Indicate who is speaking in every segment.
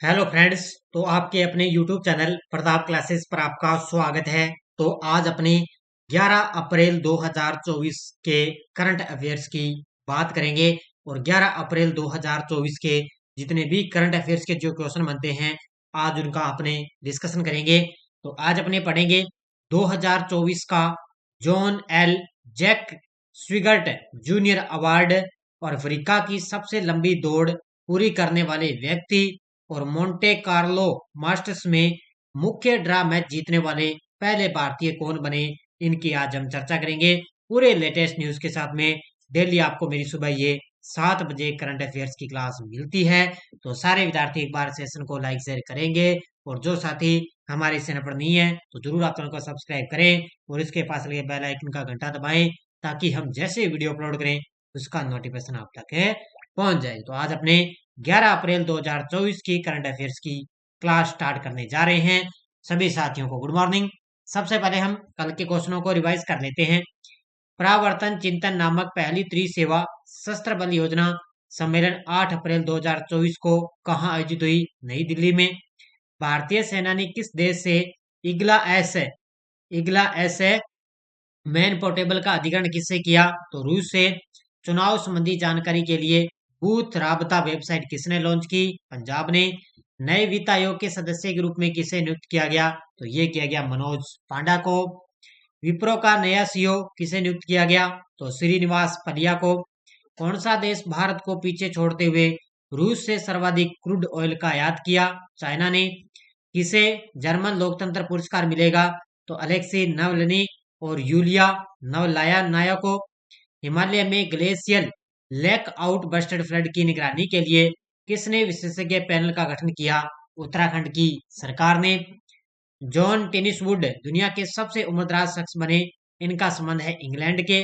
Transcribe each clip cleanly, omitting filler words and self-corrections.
Speaker 1: Hello friends. तो आपके अपने YouTube चैनल प्रताप क्लासेस पर आपका स्वागत है। तो आज अपने 11 अप्रैल 2024 के करंट अफेयर्स की बात करेंगे और 11 अप्रैल 2024 के जितने भी करंट अफेयर्स के जो क्वेश्चन बनते हैं आज उनका अपने डिस्कशन करेंगे। तो आज अपने पढ़ेंगे 2024 का John L Jack Swigert Junior Award और अफ्रीका की सबसे लंबी दौड़ पूरी करने वाले व्यक्ति और मोंटे कार्लो मास्टर्स में मुख्य ड्रा मैच जीतने वाले पहले भारतीय कौन बने, इनकी आज हम चर्चा करेंगे पूरे लेटेस्ट न्यूज के साथ में। डेली आपको मेरी सुबह ये 7 बजे करंट अफेयर्स की क्लास मिलती है। तो सारे विद्यार्थी एक बार सेशन को लाइक शेयर करेंगे और जो साथी हमारे चैनल पर नहीं है तो जरूर आप चैनल को सब्सक्राइब करें और इसके पास लगे बेल आइकन का घंटा दबाएं ताकि हम जैसे वीडियो अपलोड करें उसका नोटिफिकेशन आप तक पहुंच जाए। तो आज अपने 11 अप्रैल 2024 की करंट अफेयर्स की क्लास स्टार्ट करने जा रहे हैं। सभी साथियों को गुड मॉर्निंग। सबसे पहले हम कल के क्वेश्चनों को रिवाइज कर लेते हैं। प्रावर्तन चिंतन नामक पहली त्रिसेवा शस्त्र बल योजना सम्मेलन 8 अप्रैल 2024 को कहां आयोजित हुई? नई दिल्ली में। भारतीय सेना ने किस देश से इग्ला एस मैन पोर्टेबल का अधिग्रहण किससे किया? तो रूस से। चुनाव संबंधी जानकारी के लिए बूथ राबता वेबसाइट किसने लॉन्च की? पंजाब ने। नए वित्त आयोग के सदस्य के रूप में किसे नियुक्त किया गया? तो ये किया गया मनोज पांडा को। विप्रो का नया सीईओ किसे नियुक्त किया गया? तो श्रीनिवास पलिया को। कौन सा देश भारत को पीछे छोड़ते हुए रूस से सर्वाधिक क्रूड ऑयल का आयात किया? चाइना ने। किसे जर्मन लोकतंत्र पुरस्कार मिलेगा? तो अलेक्सी नवलनी और यूलिया नवलाया को। हिमालय में glacial lake out Busted flood की निगरानी के लिए किसने विशेषज्ञ पैनल का गठन किया? उत्तराखंड की सरकार ने। जॉन टेनिसवुड दुनिया के सबसे उम्रदराज शख्स बने, इनका संबंध है इंग्लैंड के।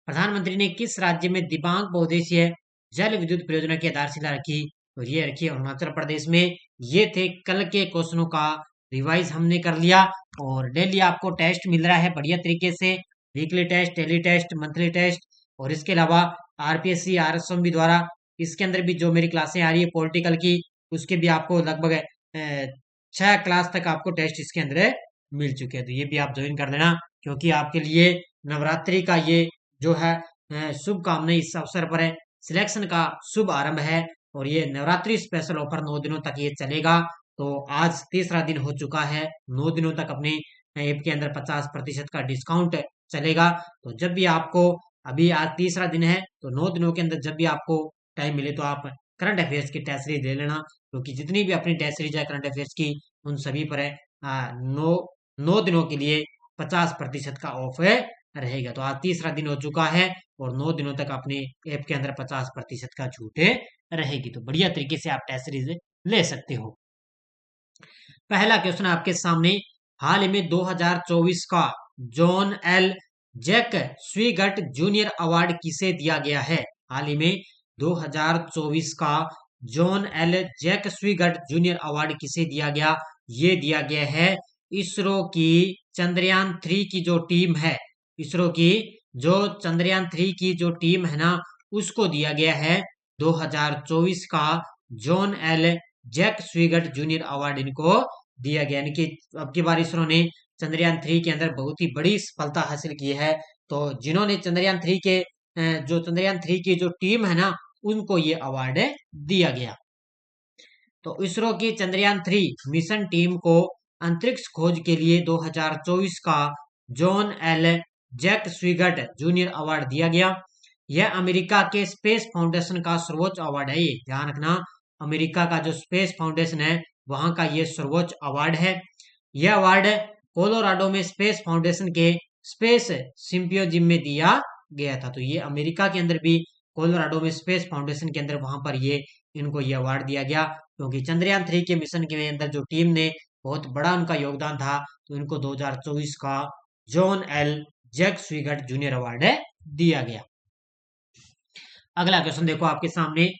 Speaker 1: प्रधानमंत्री ने किस राज्य में दिबांग बहुउद्देशीय जल विद्युत परियोजना की आधारशिला रखी? और ये रखी अरुणाचल प्रदेश में। ये थे कल के क्वेश्चनों का रिवाइज हमने कर लिया और डेली आपको टेस्ट मिल रहा है बढ़िया तरीके से। Weekly test, daily test, monthly test और इसके अलावा आरपीएससी आरएसएम भी द्वारा इसके अंदर भी जो मेरी क्लासें आ रही है पॉलिटिकल की उसके भी आपको लगभग 6 क्लास तक आपको टेस्ट इसके अंदर मिल चुके हैं। तो ये भी आप ज्वाइन कर लेना क्योंकि आपके लिए नवरात्रि का ये जो है शुभकामनाएं इस अवसर पर है। सिलेक्शन का शुभ आरंभ है और ये नवरात्रि स्पेशल ऑफर 9 दिनों तक ये चलेगा। तो आज तीसरा दिन हो चुका है। 9 दिनों तक अपने ऐप के अंदर 50% का डिस्काउंट चलेगा। तो जब भी आपको अभी आज तीसरा दिन है तो 9 दिनों के अंदर जब भी आपको टाइम मिले तो आप करंट अफेयर्स की टेस्ट सीरीज ले लेना क्योंकि जितनी भी अपनी टेस्ट सीरीज है करंट अफेयर्स की उन सभी पर है 9 दिनों के लिए 50% का ऑफ रहेगा। तो आज तीसरा दिन हो चुका है और 9 दिनों तक अपने ऐप के अंदर 50% का छूट रहेगी। तो बढ़िया तरीके से आप टेस्ट सीरीज ले सकते हो। पहला क्वेश्चन आपके सामने। हाल ही में 2024 का John L Jack Swigert Junior Award किसे दिया गया है? हाल ही में 2024 का John L Jack Swigert Junior Award किसे दिया गया? ये दिया गया है इसरो की चंद्रयान 3 की जो टीम है, इसरो की जो चंद्रयान 3 की जो टीम है ना उसको दिया गया है 2024 का John L Jack Swigert Junior Award इनको दिया गया। यानी कि अब की बार इसरो ने चंद्रयान 3 के अंदर बहुत ही बड़ी सफलता हासिल की है। तो जिन्होंने चंद्रयान 3 के जो चंद्रयान 3 की जो टीम है ना उनको ये अवार्ड दिया गया। तो इसरो की चंद्रयान 3 मिशन टीम को अंतरिक्ष खोज के लिए 2024 का John L Jack Swigert Junior Award दिया गया। यह अमेरिका के स्पेस फाउंडेशन का सर्वोच्च अवार्ड है। ये ध्यान रखना, अमेरिका का जो स्पेस फाउंडेशन है वहां का ये सर्वोच्च अवार्ड है। यह अवार्ड कोलोराडो में स्पेस फाउंडेशन के स्पेस सिंपियोजियम में दिया गया था। तो ये अमेरिका के अंदर भी कोलोराडो में स्पेस फाउंडेशन के अंदर वहां पर ये इनको ये अवार्ड दिया गया क्योंकि चंद्रयान 3 के मिशन के अंदर जो टीम ने बहुत बड़ा उनका योगदान था। तो इनको 2024 का John L Jack Swigert Junior Award दिया गया। अगला क्वेश्चन देखो आपके सामने।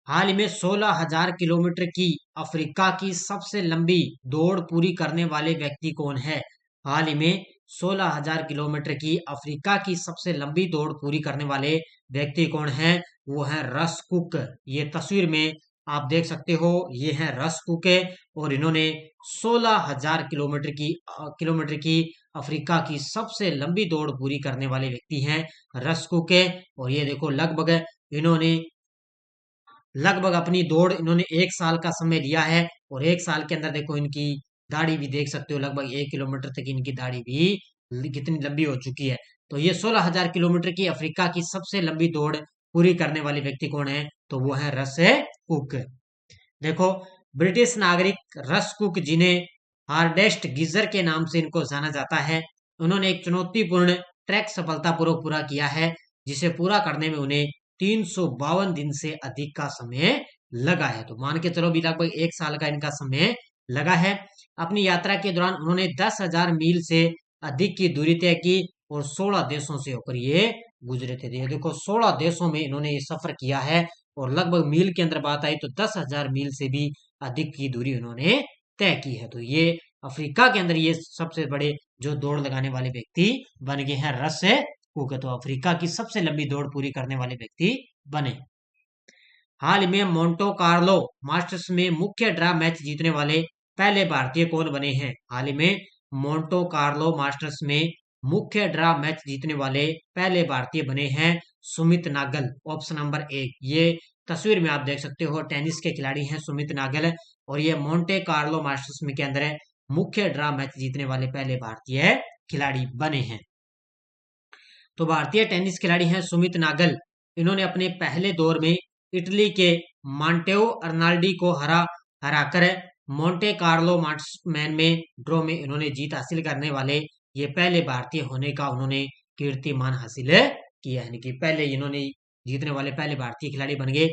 Speaker 1: हाल ही में 16,000 किलोमीटर की अफ्रीका की सबसे लंबी दौड़ पूरी करने वाले व्यक्ति कौन है? हाल ही में 16,000 किलोमीटर की अफ्रीका की सबसे लंबी दौड़ पूरी करने वाले व्यक्ति कौन है? वो है रस कुक। ये तस्वीर में आप देख सकते हो ये है रसकुके, और इन्होंने 16,000 किलोमीटर की अफ्रीका की सबसे लंबी दौड़ पूरी करने वाले व्यक्ति हैं रसकुके। और ये देखो इन्होंने लगभग अपनी दौड़ इन्होंने 1 साल का समय लिया है, और 1 साल के अंदर देखो इनकी दाढ़ी भी देख सकते हो, लगभग 1 किलोमीटर तक इनकी दाढ़ी भी कितनी लंबी हो चुकी है। तो ये 16,000 किलोमीटर की अफ्रीका की सबसे लंबी दौड़ पूरी करने वाले व्यक्ति कौन है, तो वो है रस कुक। देखो ब्रिटिश नागरिक रस कुक, जिन्हें हार्डेस्ट गीजर के नाम से इनको जाना जाता है, उन्होंने एक चुनौतीपूर्ण ट्रैक सफलतापूर्वक पूरा किया है, जिसे पूरा करने में उन्हें 352 दिन से अधिक का समय लगा है। तो मान के चलो भी लगभग 1 साल का इनका समय लगा है। अपनी यात्रा के दौरान उन्होंने 10,000 मील से अधिक की दूरी तय की, और 16 देशों से होकर ये गुजरे थे। ये देखो 16 देशों में इन्होंने ये सफर किया है, और लगभग मील के अंदर बात आई तो 10,000 मील से भी अधिक की दूरी उन्होंने तय की है। तो ये अफ्रीका के अंदर ये सबसे बड़े जो दौड़ लगाने वाले व्यक्ति बन गए हैं रस कुक। तो अफ्रीका की सबसे लंबी दौड़ पूरी करने वाले व्यक्ति बने। हाल ही में मोंटो कार्लो मास्टर्स में मुख्य ड्रा मैच जीतने वाले पहले भारतीय कौन बने हैं? हाल ही में मोंटो कार्लो मास्टर्स में मुख्य ड्रा मैच जीतने वाले पहले भारतीय बने हैं सुमित नागल, ऑप्शन नंबर 1। ये तस्वीर में आप देख सकते हो टेनिस के खिलाड़ी हैं सुमित नागल, और ये मोंटे कार्लो मास्टर्स में के अंदर मुख्य ड्रा मैच जीतने वाले पहले भारतीय खिलाड़ी बने हैं। तो भारतीय टेनिस खिलाड़ी हैं सुमित नागल। इन्होंने अपने पहले दौर में इटली के मांटेओ अर्नाल्डी को हराकर मोंटे कार्लो मास्टर्स में ड्रॉ में इन्होंने जीत हासिल करने वाले ये पहले भारतीय होने का उन्होंने कीर्तिमान हासिल किया, यानी कि पहले इन्होंने जीतने वाले पहले भारतीय खिलाड़ी बन गए।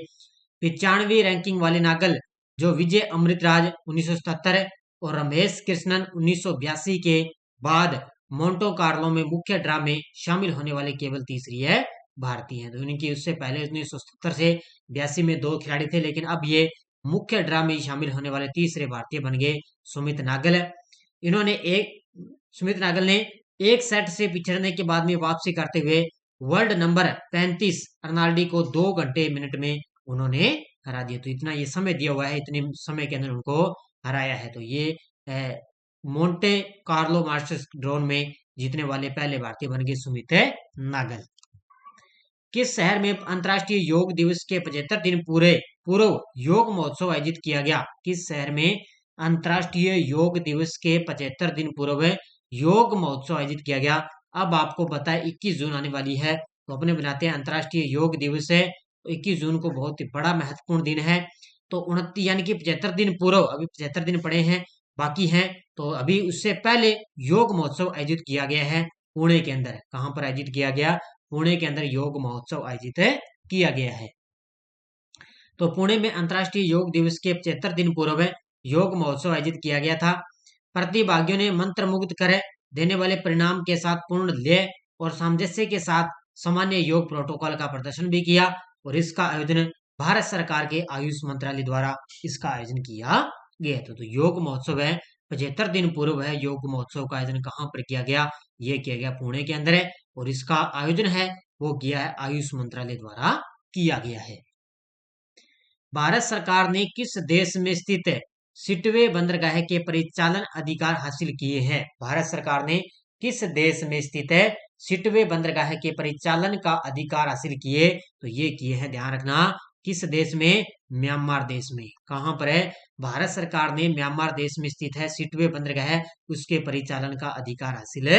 Speaker 1: 95वीं रैंकिंग वाले नागल, जो विजय अमृतराज 1977 और रमेश कृष्णन 1982 के बाद मोंटो कार्लो में मुख्य ड्रा में शामिल होने वाले केवल तीसरी है भारतीय हैं। तो इनकी उससे पहले 1977 से 82 में 2 खिलाड़ी थे, लेकिन अब ये मुख्य ड्रा में शामिल होने वाले तीसरे भारतीय बन गए सुमित नागल। सुमित नागल ने एक सेट से पिछड़ने के बाद में वापसी करते हुए वर्ल्ड नंबर 35 अर्नाल्डी को 2 घंटे मिनट में उन्होंने हरा दिया। तो इतना ये समय दिया हुआ है, इतने समय के अंदर उनको हराया है। तो ये मोंटे कार्लो मास्टर्स ड्रोन में जीतने वाले पहले भारतीय बन गए सुमित नागल। किस शहर में अंतर्राष्ट्रीय योग दिवस के 75 दिन पूर्व योग महोत्सव आयोजित किया गया? किस शहर में अंतर्राष्ट्रीय योग दिवस के 75 दिन पूर्व योग महोत्सव आयोजित किया गया? अब आपको पता है 21 जून आने वाली है, तो अपने बनाते हैं अंतर्राष्ट्रीय योग दिवस है। 21 जून को बहुत ही बड़ा महत्वपूर्ण दिन है। तो 29 यानी कि 75 दिन पूर्व, अभी 75 दिन पड़े हैं बाकी हैं, तो अभी उससे पहले योग महोत्सव आयोजित किया गया है पुणे के अंदर। कहां पर आयोजित किया गया? पुणे के अंदर योग महोत्सव आयोजित किया गया है। तो पुणे में अंतर्राष्ट्रीय योग दिवस के 75 दिन पूर्व योग महोत्सव आयोजित किया गया था। प्रतिभागियों ने मंत्रमुग्ध कर देने वाले परिणाम के साथ पूर्ण लय और सामंजस्य के साथ सामान्य योग प्रोटोकॉल का प्रदर्शन भी किया, और इसका आयोजन भारत सरकार के आयुष मंत्रालय द्वारा इसका आयोजन किया गया था। तो योग महोत्सव है 75 दिन पूर्व है, योग महोत्सव का आयोजन कहाँ पर किया गया? ये किया गया पुणे के अंदर है, और इसका आयोजन है वो किया है आयुष मंत्रालय द्वारा किया गया है। भारत सरकार ने किस देश में स्थित सिटवे बंदरगाह के परिचालन अधिकार हासिल किए हैं? भारत सरकार ने किस देश में स्थित है सिटवे बंदरगाह के परिचालन का अधिकार हासिल किए? तो ये किए हैं, ध्यान रखना, किस देश में? म्यांमार देश में। कहां पर है? भारत सरकार ने म्यांमार देश में स्थित है सिटवे बंदरगाह, उसके परिचालन का अधिकार हासिल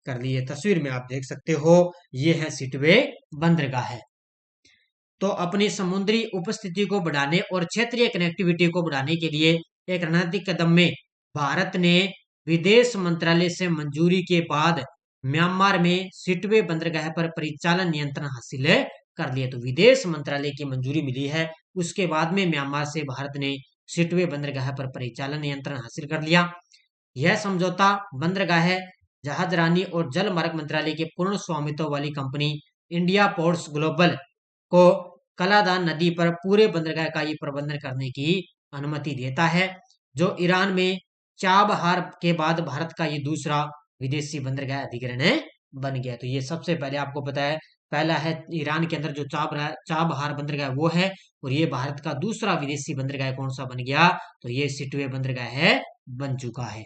Speaker 1: कर लिए। तस्वीर में आप देख सकते हो ये है सिटवे बंदरगाह है। तो अपनी समुद्री उपस्थिति को बढ़ाने और क्षेत्रीय कनेक्टिविटी को बढ़ाने के लिए एक रणनीतिक कदम में भारत ने विदेश मंत्रालय से मंजूरी के बाद म्यांमार में सिटवे बंदरगाह पर परिचालन नियंत्रण हासिल कर लिया। तो विदेश मंत्रालय की मंजूरी मिली है, उसके बाद में म्यांमार से भारत ने सिटवे बंदरगाह पर परिचालन नियंत्रण हासिल कर लिया। यह समझौता बंदरगाह, जहाजरानी और जल मार्ग मंत्रालय के पूर्ण स्वामित्व वाली कंपनी इंडिया पोर्ट्स ग्लोबल को कलादान नदी पर पूरे बंदरगाह का ये प्रबंधन करने की अनुमति देता है, जो ईरान में चाबहार के बाद भारत का ये दूसरा विदेशी बंदरगाह अधिग्रहण बन गया। तो ये सबसे पहले आपको पता है पहला है ईरान के अंदर जो चाबहार बंदरगाह वो है, और ये भारत का दूसरा विदेशी बंदरगाह कौन सा बन गया, तो ये सिटवे बंदरगाह है बन चुका है।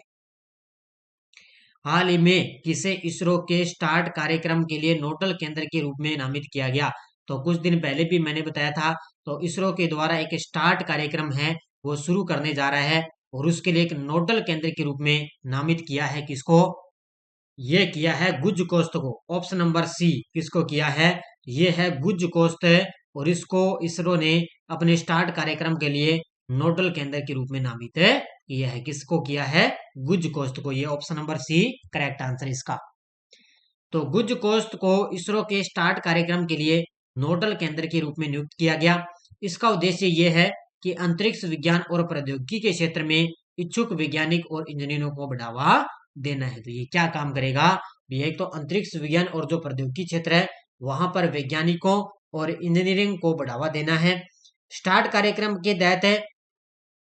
Speaker 1: हाल ही में किसे इसरो के स्टार्ट कार्यक्रम के लिए नोडल केंद्र के रूप में नामित किया गया, तो कुछ दिन पहले भी मैंने बताया था, तो इसरो के द्वारा एक स्टार्ट कार्यक्रम है वो शुरू करने जा रहा है, और उसके लिए एक नोडल केंद्र के रूप में नामित किया है किसको, ये किया है गुज कोस्ट को। ऑप्शन नंबर सी किसको किया है, ये है गुज कोस्ट, और इसको इसरो ने अपने स्टार्ट कार्यक्रम के लिए नोडल केंद्र के रूप में नामित किया है। किसको किया है, गुज कोस्ट को। ये option number C correct answer इसका। तो गुज कोस्ट को इसरो के स्टार्ट कार्यक्रम के लिए नोडल केंद्र के रूप में नियुक्त किया गया। इसका उद्देश्य यह है कि अंतरिक्ष विज्ञान और प्रौद्योगिकी के क्षेत्र में इच्छुक वैज्ञानिक और इंजीनियरों को बढ़ावा देना है। तो ये क्या काम करेगा, ये तो अंतरिक्ष विज्ञान और जो प्रौद्योगिकी क्षेत्र है वहां पर वैज्ञानिकों और इंजीनियरिंग को बढ़ावा देना है। स्टार्ट कार्यक्रम के तहत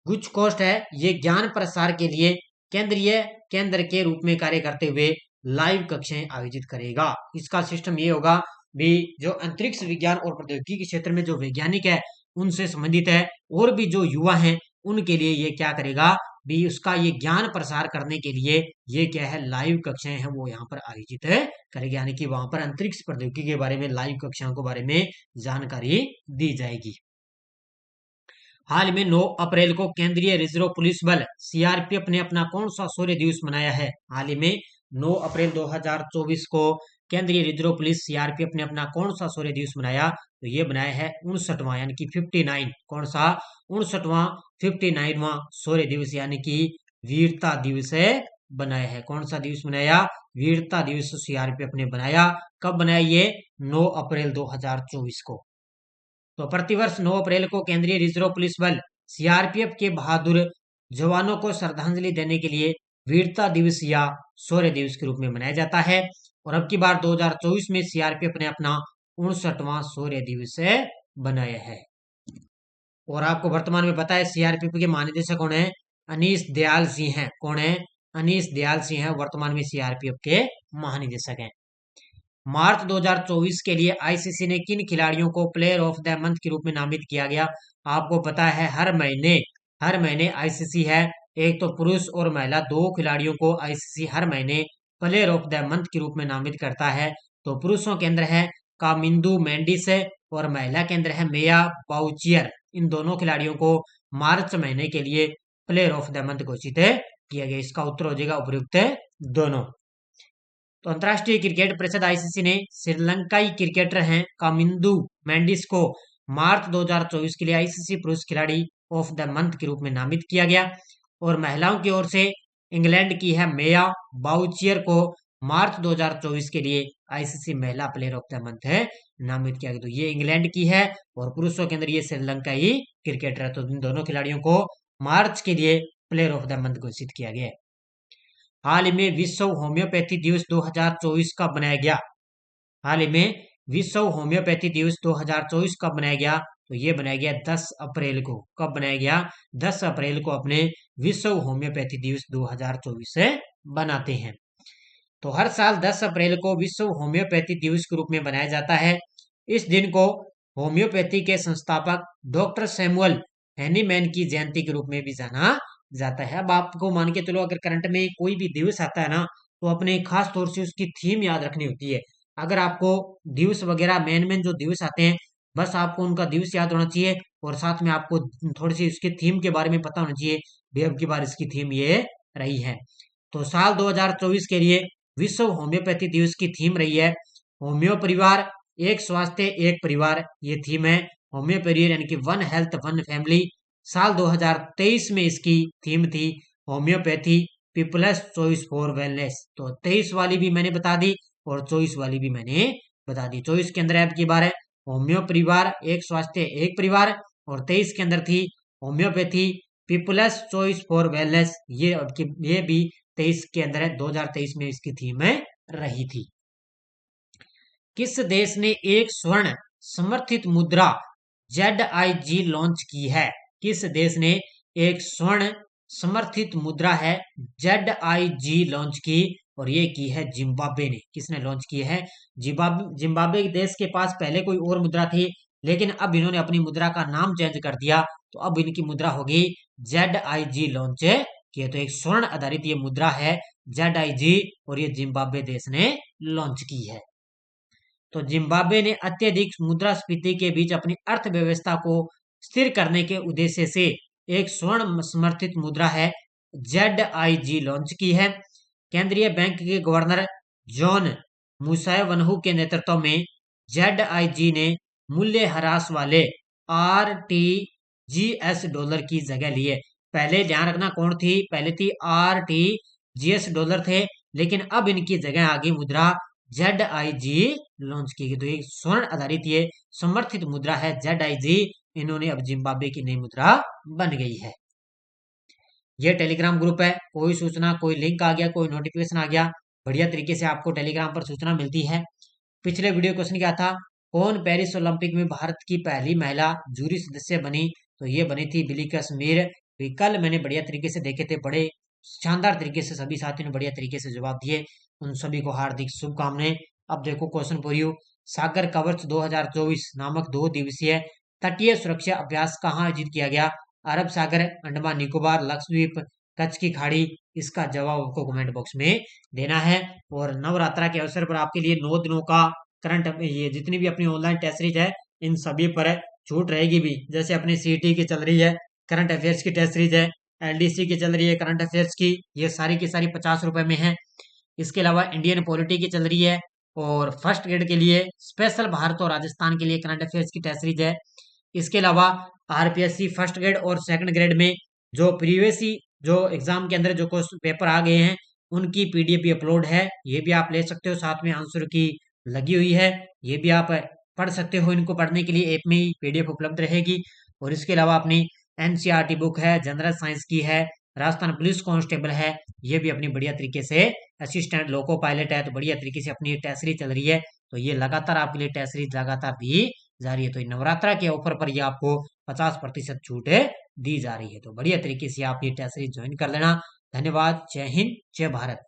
Speaker 1: गुज कोस्ट है ये ज्ञान प्रसार के लिए केंद्रीय केंद्र के रूप में कार्य करते हुए लाइव कक्षाएं आयोजित करेगा। इसका सिस्टम ये होगा भी, जो अंतरिक्ष विज्ञान और प्रौद्योगिकी के क्षेत्र में जो वैज्ञानिक है उनसे संबंधित है, और भी जो युवा हैं उनके लिए ये क्या करेगा भी, उसका ये ज्ञान प्रसार करने के लिए ये क्या है लाइव कक्षाएं हैं वो यहाँ पर आयोजित है करेगी, यानी कि वहां पर अंतरिक्ष प्रौद्योगिकी के बारे में लाइव कक्षाओं के बारे में जानकारी दी जाएगी। हाल में 9 अप्रैल को केंद्रीय रिजर्व पुलिस बल सीआरपीएफ ने अपना कौन सा शौर्य दिवस मनाया है। हाल ही में 9 अप्रैल 2024 को केंद्रीय रिजर्व पुलिस सीआरपीएफ ने अपना कौन सा शौर्य दिवस मनाया, तो ये बनाया है 59वां यानी कि 59, कौन सा 59वां 59वां शौर्य दिवस यानी कि वीरता दिवस है बनाया है। कौन सा दिवस बनाया, वीरता दिवस सीआरपीएफ ने बनाया। कब बनाया, ये 9 अप्रैल 2024 को। तो प्रतिवर्ष 9 अप्रैल को केंद्रीय रिजर्व पुलिस बल सीआरपीएफ के बहादुर जवानों को श्रद्धांजलि देने के लिए वीरता दिवस या शौर्य दिवस के रूप में मनाया जाता है। और अब की बार 2024 में सीआरपीएफ ने अपना 59वां शौर्य दिवस बनाया है। और आपको वर्तमान में पता है सीआरपीएफ के महानिदेशक कौन है, अनीश दयाल सिंह हैं। कौन है, अनीश दयाल सिंह है वर्तमान में सीआरपीएफ के महानिदेशक हैं। मार्च 2024 के लिए आईसीसी ने किन खिलाड़ियों को प्लेयर ऑफ द मंथ के रूप में नामित किया गया। आपको पता है हर महीने आईसीसी है, एक तो पुरुष और महिला 2 खिलाड़ियों को आईसीसी हर महीने प्लेयर ऑफ द मंथ के रूप में नामित करता है। तो पुरुषों के अंदर है कामिंदु मेंडिस और महिला के अंदर है मेया बाउचियर। इन दोनों खिलाड़ियों को मार्च महीने के लिए प्लेयर ऑफ द मंथ घोषित किया गया। इसका उत्तर हो जाएगा उपयुक्त दोनों। तो अंतर्राष्ट्रीय क्रिकेट परिषद आईसीसी ने श्रीलंकाई क्रिकेटर हैं कामिंदु मेंडिस को मार्च 2024 के लिए आईसीसी पुरुष खिलाड़ी ऑफ द मंथ के रूप में नामित किया गया। और महिलाओं की ओर से इंग्लैंड की है मेया बाउचियर को मार्च 2024 के लिए आईसीसी महिला प्लेयर ऑफ द मंथ है नामित किया गया। तो ये इंग्लैंड की है, और पुरुषों के अंदर ये श्रीलंकाई क्रिकेटर है। तो इन दोनों खिलाड़ियों को मार्च के लिए प्लेयर ऑफ द मंथ घोषित किया गया है। हाल ही में विश्व होम्योपैथी दिवस 2024 कब बनाया गया। हाल ही में विश्व होम्योपैथी दिवस 2024 कब बनाया गया, तो ये बनाया गया 10 अप्रैल को। कब बनाया गया, 10 अप्रैल को अपने विश्व होम्योपैथी दिवस 2024 से बनाते हैं। तो हर साल 10 अप्रैल को विश्व होम्योपैथी दिवस के रूप में बनाया जाता है। इस दिन को होम्योपैथी के संस्थापक डॉक्टर सैमुअल हैनीमैन की जयंती के रूप में भी जाना जाता है। अब आपको मान के चलो अगर करंट में कोई भी दिवस आता है ना, तो अपने खास तौर से उसकी थीम याद रखनी होती है। अगर आपको दिवस वगैरह मेन जो दिवस आते हैं, बस आपको उनका दिवस याद होना चाहिए, और साथ में आपको थोड़ी सी उसकी थीम के बारे में पता होना चाहिए भी अब की बार इसकी थीम ये रही है। तो साल 2024 के लिए विश्व होम्योपैथी दिवस की थीम रही है होम्यो परिवार, एक स्वास्थ्य एक परिवार। ये थीम है होम्यो परिवार यानी कि 1 हेल्थ 1 फैमिली। साल 2023 में इसकी थीम थी homeopathy people's choice for wellness. तो 23 वाली भी मैंने बता दी और 24 वाली भी मैंने बता दी। 24 के अंदर अब की बार है होम्यो परिवार, एक स्वास्थ्य एक परिवार, और 23 के अंदर थी homeopathy people's choice for wellness. ये भी 23 के अंदर है, 2023 में इसकी थीम रही थी। किस देश ने एक स्वर्ण समर्थित मुद्रा ZIG लॉन्च की है। किस देश ने एक स्वर्ण समर्थित मुद्रा है ZIG लॉन्च की, और ये की है जिम्बाब्वे ने। किसने लॉन्च की है? जिम्बाब्वे देश के पास पहले कोई और मुद्रा थी, लेकिन अब इन्होंने अपनी मुद्रा का नाम चेंज कर दिया, तो अब इनकी मुद्रा होगी ZIG लॉन्च किया। तो एक स्वर्ण आधारित ये मुद्रा है ZIG, और ये जिम्बाब्वे देश ने लॉन्च की है। तो जिम्बाब्वे ने अत्यधिक मुद्रास्फीति के बीच अपनी अर्थव्यवस्था को स्थिर करने के उद्देश्य से एक स्वर्ण समर्थित मुद्रा है ZIG लॉन्च की है। केंद्रीय बैंक के गवर्नर जॉन मुसायवनहु के नेतृत्व में ZIG ने मूल्य ह्रास वाले RTGS डॉलर की जगह लिए। पहले ध्यान रखना कौन थी? पहले थी RTGS डॉलर थे, लेकिन अब इनकी जगह आ गई मुद्रा ZIG लॉन्च की गई। तो एक स्वर्ण आधारित ये समर्थित मुद्रा है ZIG, इन्होंने अब जिम्बाब्वे की नई मुद्रा बन गई है। ये टेलीग्राम ग्रुप है, कोई सूचना, कोई लिंक आ गया, कोई नोटिफिकेशन आ गया, बढ़िया तरीके से आपको टेलीग्राम पर सूचना मिलती है। पिछले वीडियो क्वेश्चन क्या था? कौन पेरिस ओलंपिक में भारत की पहली महिला जूरी सदस्य बनी? तो ये बनी थी बिलिका मीर। कल मैंने बढ़िया तरीके से देखे थे, बड़े शानदार तरीके से सभी साथियों ने बढ़िया तरीके से जवाब दिए, उन सभी को हार्दिक शुभकामनाएं। अब देखो क्वेश्चन फॉर यू, सागर कवच 2024 नामक 2 दिवसीय तटीय सुरक्षा अभ्यास कहाँ आयोजित किया गया? अरब सागर, अंडमान निकोबार, लक्षद्वीप, कच्छ की खाड़ी। इसका जवाब आपको कमेंट बॉक्स में देना है। और नवरात्रा के अवसर पर आपके लिए 9 दिनों का करंट, ये जितनी भी अपनी ऑनलाइन टेस्ट सीरीज है, इन सभी पर छूट रहेगी भी। जैसे अपनी CET की चल रही है करंट अफेयर्स की टेस्ट सीरीज है, LDC की चल रही है करंट अफेयर्स की, ये सारी की सारी 50 रुपए में है। इसके अलावा इंडियन पॉलिटी की चल रही है, और फर्स्ट ग्रेड के लिए स्पेशल भारत और राजस्थान के लिए करंट अफेयर्स की टेस्ट सीरीज है। इसके अलावा RPSC फर्स्ट ग्रेड और सेकंड ग्रेड में जो प्रीवियसली जो एग्जाम के अंदर जो क्वेश्चन पेपर आ गए हैं, उनकी PDF भी अपलोड है, ये भी आप ले सकते हो। साथ में आंसर की लगी हुई है, ये भी आप पढ़ सकते हो। इनको पढ़ने के लिए ऐप में ही PDF उपलब्ध रहेगी। और इसके अलावा अपनी NCERT बुक है, जनरल साइंस की है, राजस्थान पुलिस कांस्टेबल है, ये भी अपनी बढ़िया तरीके से, असिस्टेंट लोको पायलट है, तो बढ़िया तरीके से अपनी टेस्ट सीरीज चल रही है। तो ये लगातार आपके लिए टेस्ट सीरीज लगातार दी जा रही है। तो नवरात्रा के ऑफर पर ये आपको 50% छूट दी जा रही है। तो बढ़िया तरीके से आप ये टेस्ट सीरीज ज्वाइन कर लेना। धन्यवाद। जय हिंद, जय भारत।